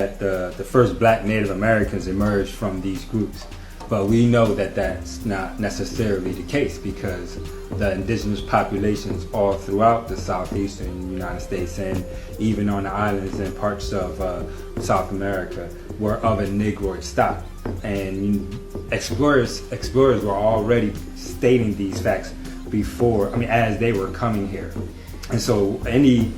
that the first black Native Americans emerged from these groups. But we know that that's not necessarily the case, because the indigenous populations all throughout the southeastern United States and even on the islands and parts of South America were of a Negroid stock. And explorers were already stating these facts before, as they were coming here. And so any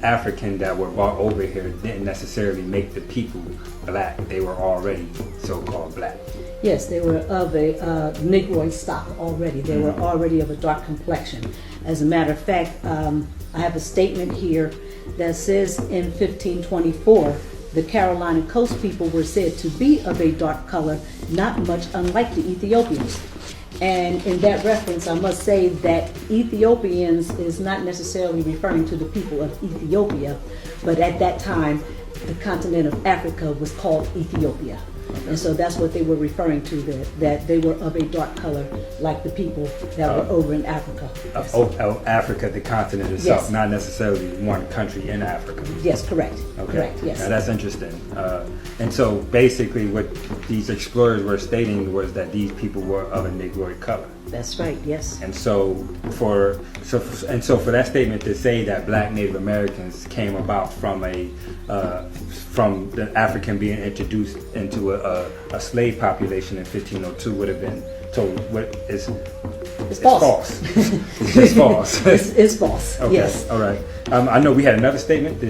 African that were brought over here didn't necessarily make the people black. They were already so-called black. Yes, they were of a Negroid stock already. They were already of a dark complexion. As a matter of fact, I have a statement here that says in 1524, the Carolina coast people were said to be of a dark color, not much unlike the Ethiopians. And in that reference, I must say that Ethiopians is not necessarily referring to the people of Ethiopia, but at that time, the continent of Africa was called Ethiopia. And so that's what they were referring to, that they were of a dark color like the people that were over in Africa. Yes. Africa, the continent itself, yes. Not necessarily one country in Africa. Yes, correct. Okay. Correct, yes. Now that's interesting. And so basically what these explorers were stating was that these people were of a Negroid color. That's right, yes. And so for that statement to say that black Native Americans came about from the African being introduced into a slave population in 1502 would have been told it's false. It's just false. It's false. Okay. Yes. All right. I know we had another statement.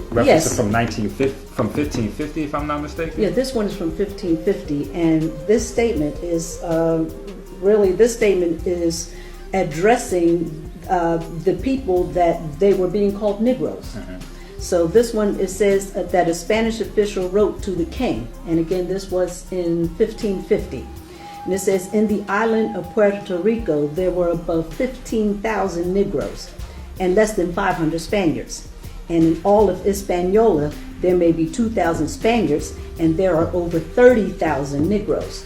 Reference Yes. from 1550, if I'm not mistaken. Yeah, this one is from 1550, and this statement is addressing the people that they were being called Negroes. So this one, it says that a Spanish official wrote to the king, and again this was in 1550, and it says, in the island of Puerto Rico there were above 15,000 Negroes and less than 500 Spaniards, and in all of Hispaniola there may be 2,000 Spaniards and there are over 30,000 Negroes.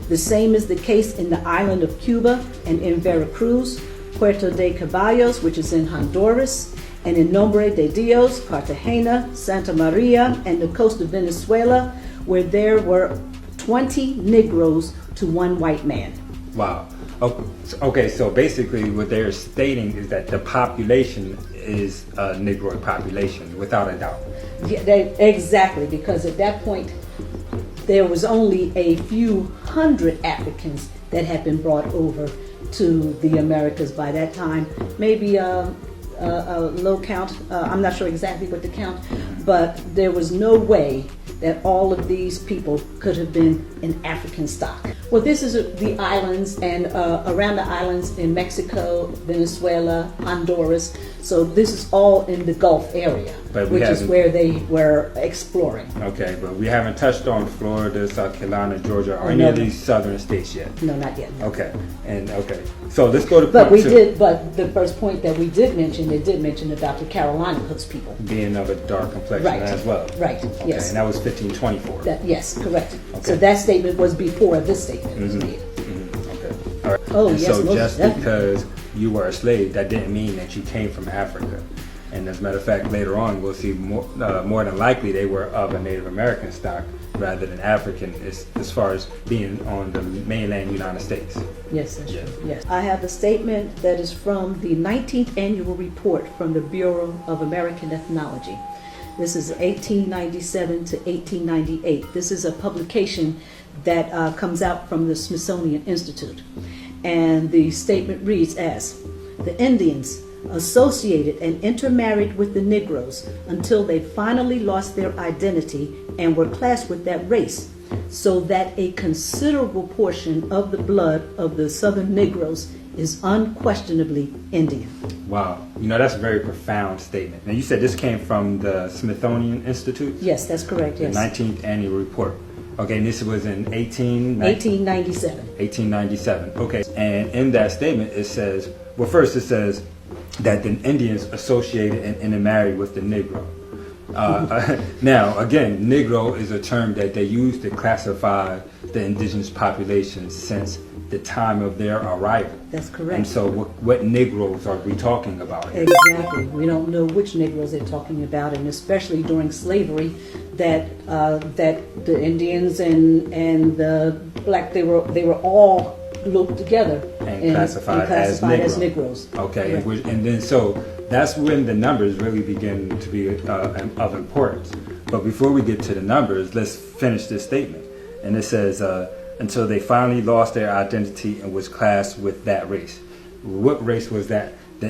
The same is the case in the island of Cuba and in Veracruz, Puerto de Caballos, which is in Honduras, and in Nombre de Dios, Cartagena, Santa Maria, and the coast of Venezuela, where there were 20 Negroes to one white man. Wow. Okay, so basically what they're stating is that the population is a Negroid population, without a doubt. Yeah, exactly, because at that point, there was only a few hundred Africans that had been brought over to the Americas by that time. Maybe a low count, I'm not sure exactly what the count, but there was no way that all of these people could have been in African stock. Well, this is the islands, and around the islands in Mexico, Venezuela, Honduras. So this is all in the Gulf area, which is where they were exploring. Okay, but we haven't touched on Florida, South Carolina, Georgia, or any of these southern states yet. No, not yet. No. Okay, so let's go to But the first point that we did mention, they did mention about the Carolina coast people being of a dark complexion as well. Right. Okay, Yes. and that was 1524. Yes, correct. Okay. So that statement was before this statement was made. Okay. All right. Oh, and yes, so most just definitely. because you were a slave, that didn't mean that you came from Africa. And as a matter of fact, later on we'll see more than likely they were of a Native American stock rather than African, as far as being on the mainland United States. Yes, that's true. Yes. I have a statement that is from the 19th annual report from the Bureau of American Ethnology. This is 1897 to 1898. This is a publication that comes out from the Smithsonian Institute. And the statement reads as, the Indians associated and intermarried with the Negroes until they finally lost their identity and were classed with that race, so that a considerable portion of the blood of the Southern Negroes is unquestionably Indian. Wow, that's a very profound statement. Now you said this came from the Smithsonian Institute? Yes, that's correct, yes. The 19th annual report. Okay, and this was in 1897. 1897, okay. And in that statement it says, well, first it says that the Indians associated and intermarried with the Negro. Now, again, Negro is a term that they use to classify the indigenous population since the time of their arrival. That's correct. And so what Negroes are we talking about here? Exactly. We don't know which Negroes they're talking about, and especially during slavery, that the Indians and the black, they were all grouped together And classified as Negroes. Okay, Correct. and then so that's when the numbers really begin to be of importance. But before we get to the numbers, let's finish this statement. And it says, until they finally lost their identity and was classed with that race. What race was that? The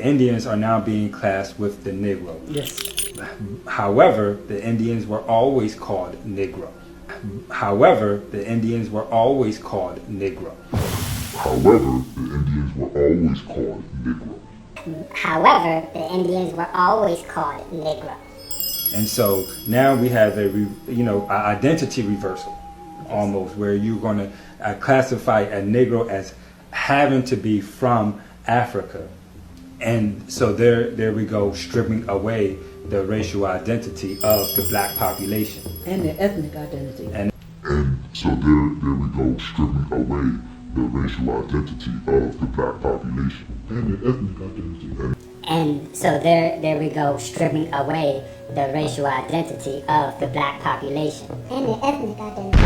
Indians are now being classed with the Negro. Yes. However, the Indians were always called Negro. However, the Indians were always called Negro. However, the Indians were always called Negro. However, the Indians were always called Negro. And so now we have an identity reversal, almost, where you're going to classify a Negro as having to be from Africa. And so there we go, stripping away the racial identity of the black population. And their ethnic identity. And so there we go, stripping away the racial identity of the black population. And the ethnic identity. And so there we go, stripping away the racial identity of the black population. And the ethnic identity.